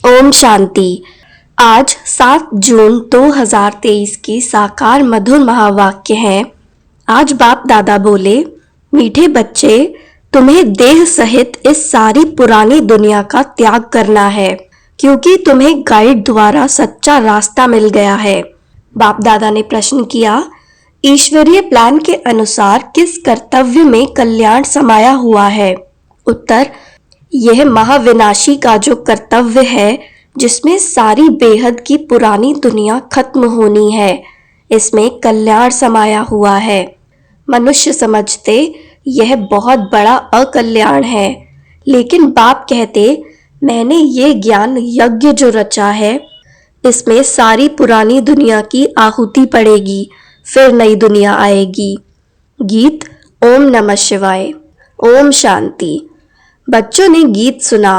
ओम शांति। आज 7 जून 2023 की साकार मधुर महावाक्य है। आज बाप दादा बोले, मीठे बच्चे, तुम्हें देह सहित इस सारी पुरानी दुनिया का त्याग करना है, क्योंकि तुम्हें गाइड द्वारा सच्चा रास्ता मिल गया है। बाप दादा ने प्रश्न किया, ईश्वरीय प्लान के अनुसार किस कर्तव्य में कल्याण समाया हुआ है? उत्तर, यह महाविनाशी का जो कर्तव्य है, जिसमें सारी बेहद की पुरानी दुनिया खत्म होनी है, इसमें कल्याण समाया हुआ है। मनुष्य समझते यह बहुत बड़ा अकल्याण है, लेकिन बाप कहते, मैंने ये ज्ञान यज्ञ जो रचा है, इसमें सारी पुरानी दुनिया की आहुति पड़ेगी, फिर नई दुनिया आएगी। गीत ओम नमः शिवाय। ओम शांति। बच्चों ने गीत सुना।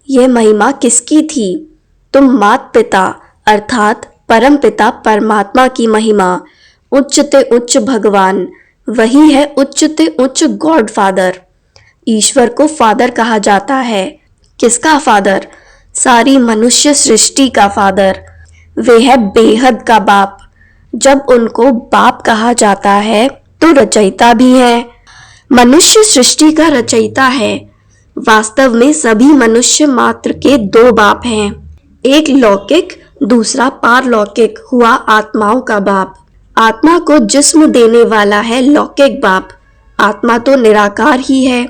यह महिमा किसकी थी? तुम मात पिता अर्थात परम पिता परमात्मा की महिमा। उच्चते उच्च भगवान, वही है उच्चते उच्च गॉड फादर। ईश्वर को फादर कहा जाता है। किसका फादर? सारी मनुष्य सृष्टि का फादर। वे है बेहद का बाप। जब उनको बाप कहा जाता है तो रचयिता भी है। मनुष्य सृष्टि का रचयिता है। वास्तव में सभी मनुष्य मात्र के दो बाप हैं, एक लौकिक, दूसरा पारलौकिक हुआ आत्माओं का बाप। आत्मा को जिस्म देने वाला है लौकिक बाप। आत्मा तो निराकार ही है।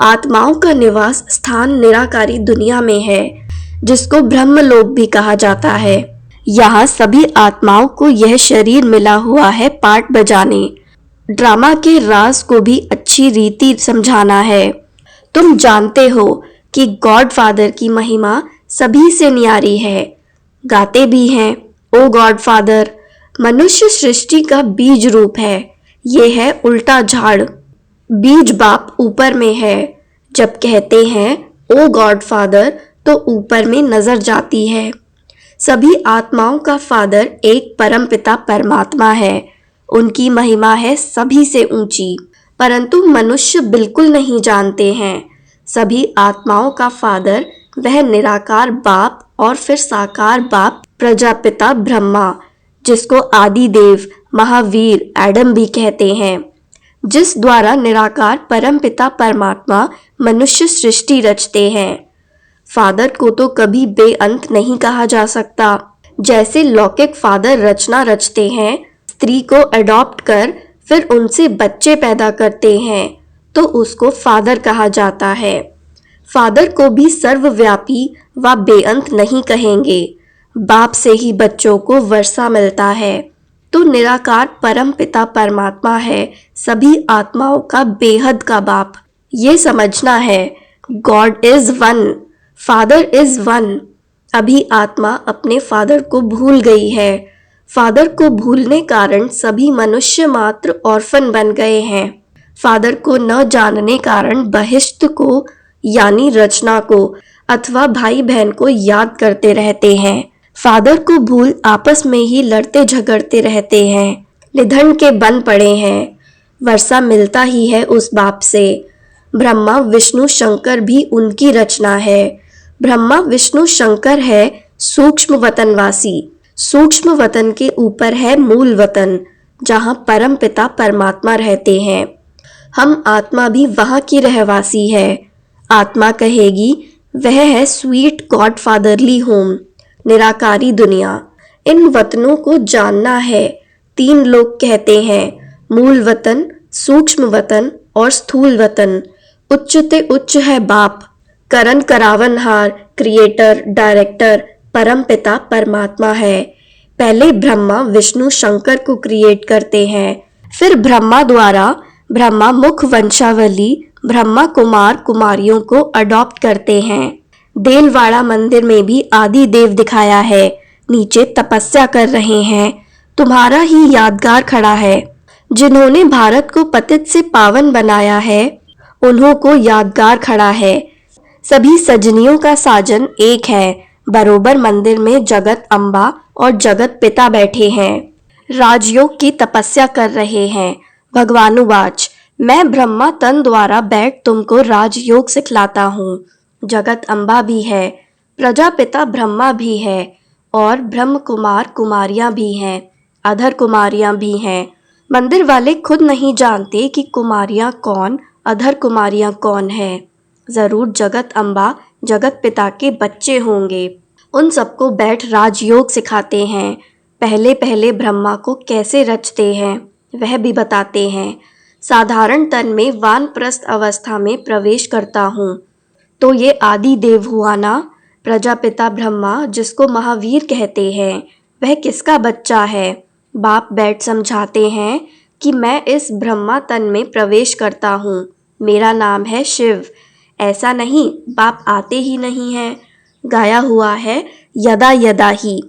आत्माओं का निवास स्थान निराकारी दुनिया में है, जिसको ब्रह्मलोक भी कहा जाता है। यहाँ सभी आत्माओं को यह शरीर मिला हुआ है पार्ट बजाने, ड्रामा के राज को भी अच्छी रीति समझाना है। तुम जानते हो कि गॉड फादर की महिमा सभी से न्यारी है। गाते भी हैं, ओ गॉड फादर। मनुष्य सृष्टि का बीज रूप है। ये है उल्टा झाड़। बीज बाप ऊपर में है। जब कहते हैं ओ गॉड फादर, तो ऊपर में नजर जाती है। सभी आत्माओं का फादर एक परम पिता परमात्मा है। उनकी महिमा है सभी से ऊंची, परंतु मनुष्य बिल्कुल नहीं जानते हैं। सभी आत्माओं का फादर वह निराकार बाप और फिर साकार बाप प्रजापिता ब्रह्मा, जिसको आदि देव, महावीर, एडम भी कहते हैं, जिस द्वारा निराकार परम पिता परमात्मा मनुष्य सृष्टि रचते हैं। फादर को तो कभी बेअंत नहीं कहा जा सकता। जैसे लौकिक फादर रचना रचते हैं, स्त्री को अडॉप्ट कर फिर उनसे बच्चे पैदा करते हैं, तो उसको फादर कहा जाता है। फादर को भी सर्वव्यापी व बेअंत नहीं कहेंगे। बाप से ही बच्चों को वर्षा मिलता है, तो निराकार परम पिता परमात्मा है सभी आत्माओं का बेहद का बाप। ये समझना है, God is one, father is one. अभी आत्मा अपने फादर को भूल गई है। फादर को भूलने कारण सभी मनुष्य मात्र ऑर्फन बन गए हैं। फादर को न जानने कारण बहिष्ठ को यानी रचना को अथवा भाई बहन को याद करते रहते हैं। फादर को भूल आपस में ही लड़ते झगड़ते रहते हैं, निधन के बन पड़े हैं। वर्षा मिलता ही है उस बाप से। ब्रह्मा विष्णु शंकर भी उनकी रचना है। ब्रह्मा विष्णु शंकर है सूक्ष्म वतनवासी। सूक्ष्म वतन के ऊपर है मूल वतन, जहाँ परम पिता परमात्मा रहते हैं। हम आत्मा भी वहाँ की रहवासी है। आत्मा कहेगी वह है स्वीट गॉड फादरली होम, निराकारी दुनिया। इन वतनों को जानना है। 3 लोग कहते हैं, मूल वतन, सूक्ष्म वतन और स्थूल वतन। उच्चते उच्च है बाप, करण करावनहार, क्रिएटर, डायरेक्टर परम पिता परमात्मा है। पहले ब्रह्मा विष्णु शंकर को क्रिएट करते हैं, फिर ब्रह्मा द्वारा ब्रह्मा मुख वंशावली ब्रह्मा कुमार कुमारियों को अडॉप्ट करते हैं। देलवाड़ा मंदिर में भी आदि देव दिखाया है, नीचे तपस्या कर रहे हैं। तुम्हारा ही यादगार खड़ा है। जिन्होंने भारत को पतित से पावन बनाया है, उन्हों को यादगार खड़ा है। सभी सजनियों का साजन एक है। बरोबर मंदिर में जगत अम्बा और जगत पिता बैठे हैं, राजयोग की तपस्या कर रहे हैं। भगवानुवाच, मैं ब्रह्मा तन द्वारा बैठ तुमको राजयोग सिखलाता हूँ। जगत अम्बा भी है। प्रजापिता ब्रह्मा भी है और ब्रह्म कुमार कुमारियां भी हैं, अधर कुमारियां भी हैं। मंदिर वाले खुद नहीं जानते कि कुमारियां कौन, अधर कुमारियां कौन है। जरूर जगत अम्बा, जगत पिता के बच्चे होंगे। उन सबको बैठ राजयोग सिखाते हैं। पहले पहले ब्रह्मा को कैसे रचते हैं वह भी बताते हैं। साधारण तन में वानप्रस्थ अवस्था में प्रवेश करता हूँ तो ये आदि देव हुआ ना। प्रजापिता ब्रह्मा जिसको महावीर कहते हैं वह किसका बच्चा है। बाप बैठ समझाते हैं कि मैं इस ब्रह्मा तन में प्रवेश करता हूँ, मेरा नाम है शिव। ऐसा नहीं बाप आते ही नहीं हैं, गाया हुआ है यदा यदा ही।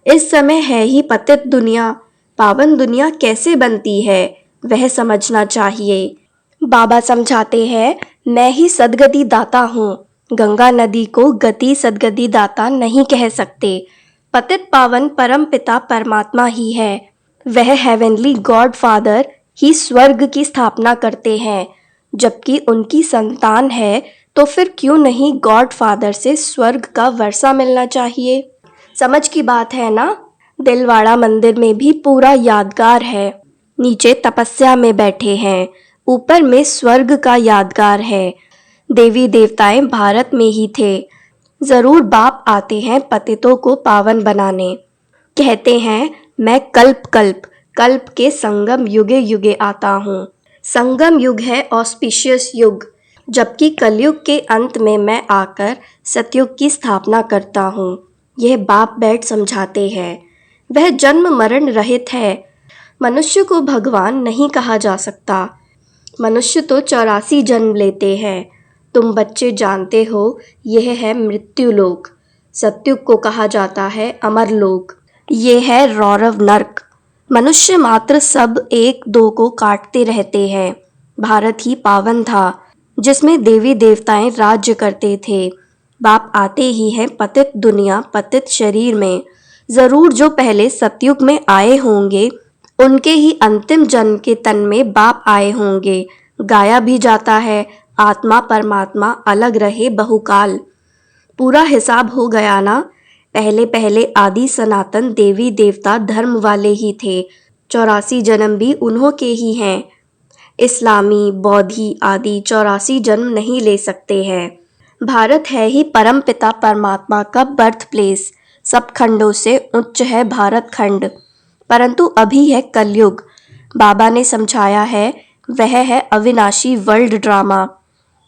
इस समय है ही पतित दुनिया, पावन दुनिया कैसे बनती है वह समझना चाहिए। बाबा समझाते हैं मैं ही सद्गति दाता हूँ। गंगा नदी को गति सद्गति दाता नहीं कह सकते। पतित पावन परम पिता परमात्मा ही है। वह हेवनली गॉड फादर ही स्वर्ग की स्थापना करते हैं। जबकि उनकी संतान है तो फिर क्यों नहीं गॉड फादर से स्वर्ग का वर्षा मिलना चाहिए। समझ की बात है ना। दिलवाड़ा मंदिर में भी पूरा यादगार है। नीचे तपस्या में बैठे हैं, ऊपर में स्वर्ग का यादगार है। देवी देवताएं भारत में ही थे। जरूर बाप आते हैं पतितों को पावन बनाने। कहते हैं मैं कल्प कल्प कल्प के संगम युगे युगे आता हूँ। संगम युग है ऑस्पिशियस युग, जबकि कलयुग के अंत में मैं आकर सतयुग की स्थापना करता हूँ। यह बाप बैठ समझाते हैं। वह जन्म मरण रहित है। मनुष्य को भगवान नहीं कहा जा सकता। मनुष्य तो 84 जन्म लेते हैं। तुम बच्चे जानते हो यह है मृत्यु लोक। सतयुग को कहा जाता है अमर लोक। ये है रौरव नर्क। मनुष्य मात्र सब एक दो को काटते रहते हैं। भारत ही पावन था जिसमें देवी देवताएं राज्य करते थे। बाप आते ही हैं पतित दुनिया पतित शरीर में। जरूर जो पहले सतयुग में आए होंगे उनके ही अंतिम जन्म के तन में बाप आए होंगे। गाया भी जाता है आत्मा परमात्मा अलग रहे बहुकाल। पूरा हिसाब हो गया ना। पहले पहले आदि सनातन देवी देवता धर्म वाले ही थे। 84 जन्म भी उन्हों के ही हैं। इस्लामी बौद्धि आदि 84 जन्म नहीं ले सकते हैं। भारत है ही परम पिता परमात्मा का बर्थ प्लेस। सब खंडों से उच्च है भारत खंड। परंतु अभी है कलयुग। बाबा ने समझाया है वह है अविनाशी वर्ल्ड ड्रामा।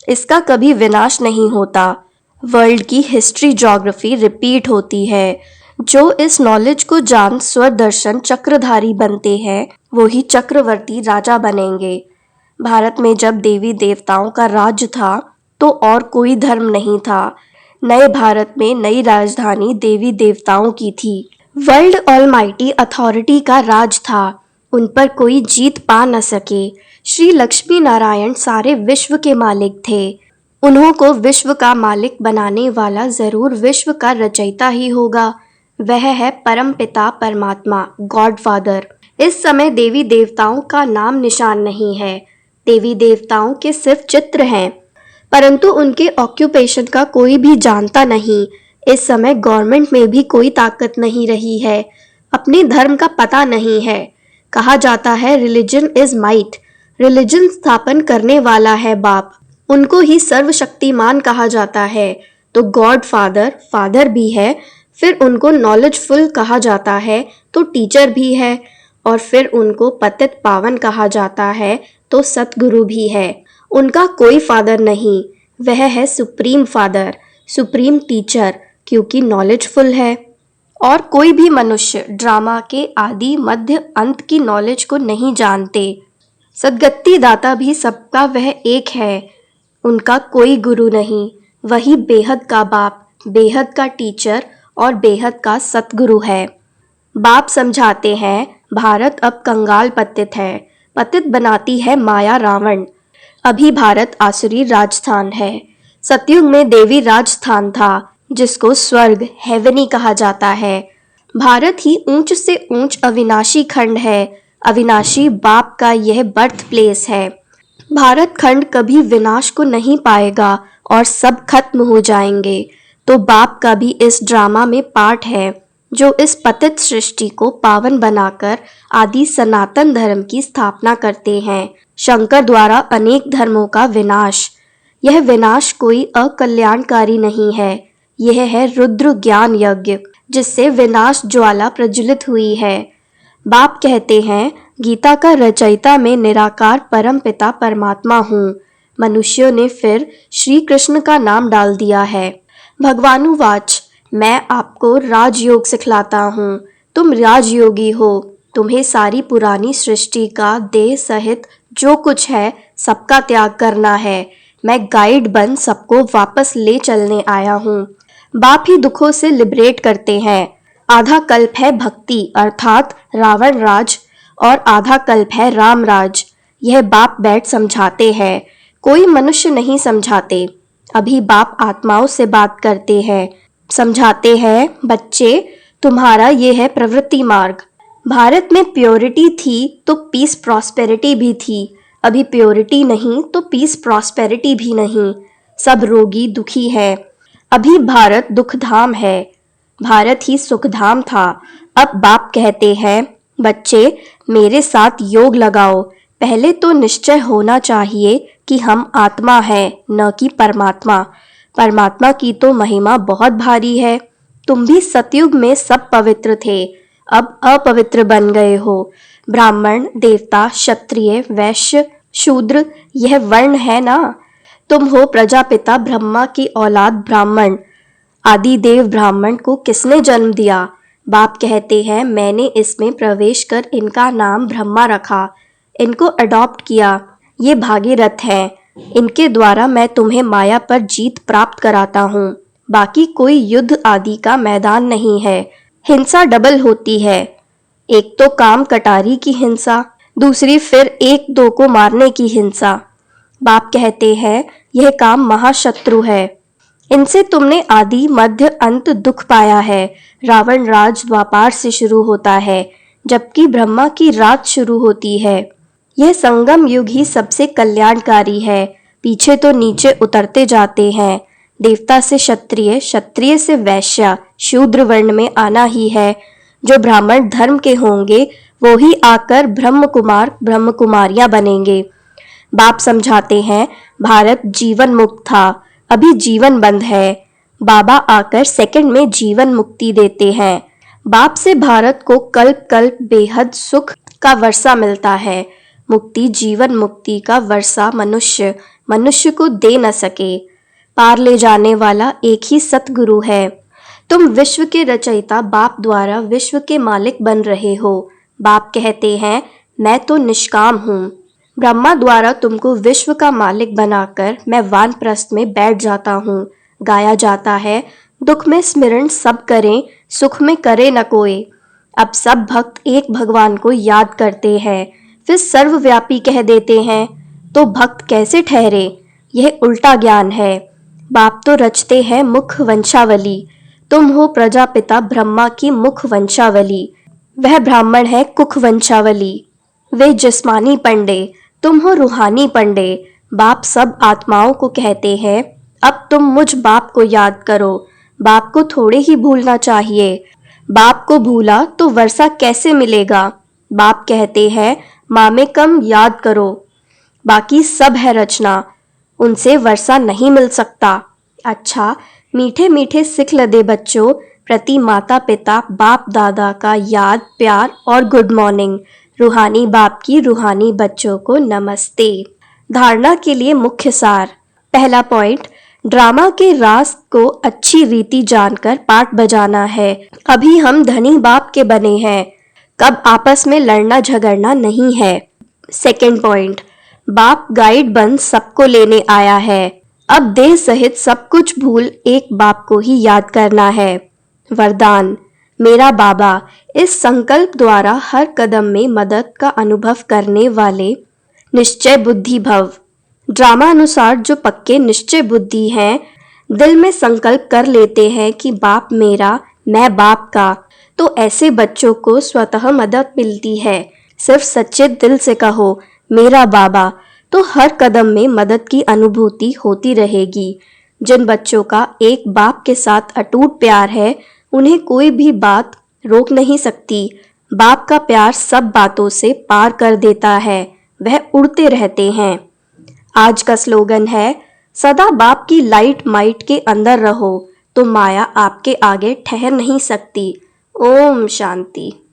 इसका कभी विनाश नहीं होता। वर्ल्ड की हिस्ट्री ज्योग्राफी रिपीट होती है। जो इस नॉलेज को जान स्वदर्शन चक्रधारी बनते हैं वो ही चक्रवर्ती राजा बनेंगे। भारत में जब देवी देवताओं का राज्य था तो और कोई धर्म नहीं था। नए भारत में नई राजधानी देवी देवताओं की थी। वर्ल्ड ऑलमाइटी अथॉरिटी का राज था। उन पर कोई जीत पा न सके। श्री लक्ष्मी नारायण सारे विश्व के मालिक थे। उन्हों को विश्व का मालिक बनाने वाला जरूर विश्व का रचयिता ही होगा। वह है परम पिता परमात्मा गॉड फादर। इस समय देवी देवताओं का नाम निशान नहीं है। देवी देवताओं के सिर्फ चित्र हैं, परंतु उनके ऑक्यूपेशन का कोई भी जानता नहीं। इस समय गवर्नमेंट में भी कोई ताकत नहीं रही है। अपने धर्म का पता नहीं है। कहा जाता है रिलीजन इज माइट। रिलीजन स्थापन करने वाला है बाप। उनको ही सर्वशक्तिमान कहा जाता है। तो गॉड फादर फादर भी है। फिर उनको नॉलेजफुल कहा जाता है तो टीचर भी है। और फिर उनको पतित पावन कहा जाता है तो सतगुरु भी है। उनका कोई फादर नहीं। वह है सुप्रीम फादर, सुप्रीम टीचर, क्योंकि नॉलेजफुल है। और कोई भी मनुष्य ड्रामा के आदि मध्य अंत की नॉलेज को नहीं जानते। सद्गति दाता भी सबका वह एक है। उनका कोई गुरु नहीं। वही बेहद का बाप, बेहद का टीचर और बेहद का सतगुरु है। बाप समझाते हैं भारत अब कंगाल पतित है। पतित बनाती है माया रावण। अभी भारत आसुरी राजस्थान है। सतयुग में देवी राजस्थान था जिसको स्वर्ग हेवनी कहा जाता है। भारत ही ऊंच से ऊंच अविनाशी खंड है। अविनाशी बाप का यह बर्थ प्लेस है। भारत खंड कभी विनाश को नहीं पाएगा और सब खत्म हो जाएंगे। तो बाप का भी इस ड्रामा में पार्ट है, जो इस पतित सृष्टि को पावन बनाकर आदि सनातन धर्म की स्थापना करते हैं। शंकर द्वारा अनेक धर्मों का विनाश। यह विनाश कोई अकल्याणकारी नहीं है, यह है रुद्र ज्ञान यज्ञ, जिससे विनाश ज्वाला प्रज्वलित हुई है। बाप कहते हैं, गीता का रचयिता में निराकार परम पिता परमात्मा हूँ। मनुष्यों ने फिर श्री कृष्ण का नाम डाल दिया है। भगवानुवाच, मैं आपको राजयोग सिखलाता हूँ, तुम राजयोगी हो। तुम्हें सारी पुरानी सृष्टि का देह सहित जो कुछ है सबका त्याग करना है। मैं गाइड बन सबको वापस ले चलने आया हूँ। बाप ही दुखों से लिबरेट करते हैं। आधा कल्प है भक्ति अर्थात रावण राज और आधा कल्प है राम राज। यह बाप बैठ समझाते हैं, कोई मनुष्य नहीं समझाते। अभी बाप आत्माओं से बात करते हैं, समझाते हैं, बच्चे तुम्हारा ये है प्रवृत्ति मार्ग। भारत में प्योरिटी थी तो पीस प्रॉस्पेरिटी भी थी, अभी प्योरिटी नहीं तो पीस प्रॉस्पेरिटी भी नहीं। सब रोगी दुखी है। अभी भारत दुखधाम है, भारत ही सुखधाम था। अब बाप कहते हैं, बच्चे मेरे साथ योग लगाओ। पहले तो निश्चय होना चाहिए कि हम आत्मा है, न कि परमात्मा। परमात्मा की तो महिमा बहुत भारी है। तुम भी सतयुग में सब पवित्र थे, अब अपवित्र बन गए हो। ब्राह्मण, देवता, क्षत्रिय, वैश्य, शूद्र, यह वर्ण है ना। तुम हो प्रजापिता ब्रह्मा की औलाद ब्राह्मण। आदिदेव ब्राह्मण को किसने जन्म दिया? बाप कहते हैं, मैंने इसमें प्रवेश कर इनका नाम ब्रह्मा रखा, इनको अडॉप्ट किया। ये भागीरथ हैं, इनके द्वारा मैं तुम्हें माया पर जीत प्राप्त कराता हूँ। बाकी कोई युद्ध आदि का मैदान नहीं है। हिंसा डबल होती है, एक तो काम कटारी की हिंसा, दूसरी फिर एक दो को मारने की हिंसा। बाप कहते हैं, यह काम महाशत्रु है, इनसे तुमने आदि मध्य अंत दुख पाया है। रावण राज द्वापार से शुरू होता है, जबकि ब्रह्मा की रात शुरू होती है। यह संगम युग ही सबसे कल्याणकारी है। पीछे तो नीचे उतरते जाते हैं। देवता से क्षत्रिय, क्षत्रिय से वैश्य, शूद्र वर्ण में आना ही है। जो ब्राह्मण धर्म के होंगे वो ही आकर ब्रह्म कुमार ब्रह्म कुमारियां बनेंगे। बाप समझाते हैं, भारत जीवन मुक्त था, अभी जीवन बंद है। बाबा आकर सेकंड में जीवन मुक्ति देते हैं। बाप से भारत को कल्प कल्प बेहद सुख का वर्षा मिलता है। मुक्ति जीवन मुक्ति का वर्षा मनुष्य को दे न सके। पार ले जाने वाला एक ही सतगुरु है। तुम विश्व के रचयिता बाप द्वारा विश्व के मालिक बन रहे हो। बाप कहते हैं, मैं तो निष्काम हूँ। ब्रह्मा द्वारा तुमको विश्व का मालिक बनाकर मैं वानप्रस्थ में बैठ जाता हूँ। गाया जाता है, दुख में स्मरण सब करें, सुख में करे न कोई। अब सब भक्त एक भगवान को याद करते हैं, फिर सर्वव्यापी कह देते हैं, तो भक्त कैसे ठहरे? यह उल्टा ज्ञान है। बाप तो रचते हैं मुख वंशावली, तुम हो प्रजापिता ब्रह्मा की मुख वंशावली। वह ब्राह्मण है कुख वंशावली। वे जिस्मानी पंडे, तुम हो रूहानी पंडे। बाप सब आत्माओं को कहते हैं, अब तुम मुझ बाप को याद करो। बाप को थोड़े ही भूलना चाहिए। बाप को भूला तो वर्षा कैसे मिलेगा? बाप कहते हैं, मामेकम याद करो, बाकी सब है रचना, उनसे वर्षा नहीं मिल सकता। अच्छा, मीठे मीठे सिख लदे बच्चों, प्रति माता पिता बाप दादा का याद प्यार और गुड मॉर्निंग। रूहानी बाप की रूहानी बच्चों को नमस्ते। धारणा के लिए मुख्य सार। पहला पॉइंट, ड्रामा के रास को अच्छी रीति जानकर पाठ बजाना है। अभी हम धनी बाप के बने हैं, कब आपस में लड़ना झगड़ना नहीं है। सेकंड पॉइंट, बाप गाइड बन सबको लेने आया है। अब देह सहित सब कुछ भूल एक बाप को ही याद करना है। वरदान, मेरा बाबा इस संकल्प द्वारा हर कदम में मदद का अनुभव करने वाले निश्चय बुद्धि भव। ड्रामा अनुसार जो पक्के निश्चय बुद्धि हैं, दिल में संकल्प कर लेते हैं कि बाप मेरा, मैं बाप का, तो ऐसे बच्चों को स्वतः मदद मिलती है। सिर्फ सच्चे दिल से कहो मेरा बाबा, तो हर कदम में मदद की अनुभूति होती रहेगी। जिन बच्चों का एक बाप के साथ अटूट प्यार है, उन्हें कोई भी बात रोक नहीं सकती। बाप का प्यार सब बातों से पार कर देता है, वह उड़ते रहते हैं। आज का स्लोगन है, सदा बाप की लाइट माइट के अंदर रहो, तो माया आपके आगे ठहर नहीं सकती। ओम शांति।